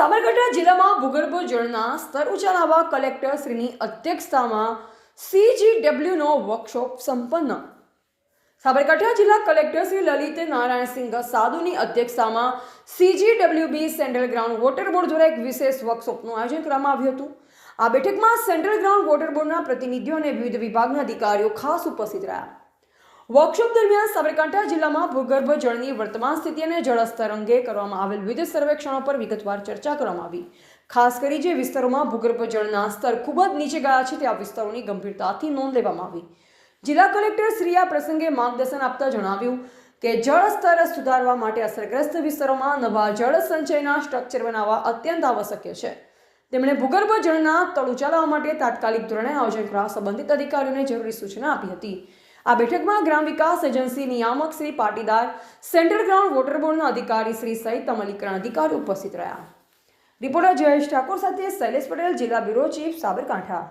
સાબરકાંઠા જિલ્લામાં ભૂગર્ભ જળના સ્તર ઊંચા લાવવા કલેક્ટર શ્રીની અધ્યક્ષતામાં CGWનો વર્કશોપ સંપન્ન. સાબરકાંઠા જિલ્લા કલેક્ટર શ્રી લલિત નારાયણસિંહ સાધુની અધ્યક્ષતામાં CGWB central ground water board દ્વારા એક વિશેષ વર્કશોપનું આયોજન કરવામાં આવ્યું હતું. આ બેઠકમાં સેન્ટ્રલ ગ્રાઉન્ડ વોટર બોર્ડના પ્રતિનિધિઓ અને વિવિધ વિભાગના અધિકારીઓ ખાસ ઉપસ્થિત રહ્યા. વર્કશોપ દરમિયાન સાબરકાંઠા જિલ્લામાં ભૂગર્ભ જળની વર્તમાન સ્થિતિ અને જળસ્તર અંગે કરવામાં આવેલ વિવિધ સર્વેક્ષણો પર વિગતવાર ચર્ચા કરવામાં આવી. ખાસ કરી જે વિસ્તારોમાં ભૂગર્ભ જળના સ્તર ખૂબ જ નીચે ગયા છે ત્યાં વિસ્તારોની ગંભીરતાથી નોંધ લેવામાં આવી. જિલ્લા કલેક્ટર શ્રી આ પ્રસંગે માર્ગદર્શન આપતા જણાવ્યું કે જળ સ્તર સુધારવા માટે અસરગ્રસ્ત વિસ્તારોમાં નવા જળ સંચયના સ્ટ્રક્ચર બનાવવા અત્યંત આવશ્યક છે. તેમણે ભૂગર્ભ જળના તળ ઊંચા લાવવા માટે તાત્કાલિક ધોરણે આયોજન કરવા સંબંધિત અધિકારીઓને જરૂરી સૂચના આપી હતી. આ બેઠકમાં ગ્રામ વિકાસ એજન્સી નિયામક Shri Patidar, central ground water બોર્ડના અધિકારી શ્રી સહિત અમલીકરણ અધિકારી ઉપસ્થિત રહ્યા. રિપોર્ટર જયેશ ઠાકોર સાથે શૈલેષ પટેલ, જિલ્લા બ્યુરો ચીફ, સાબરકાંઠા.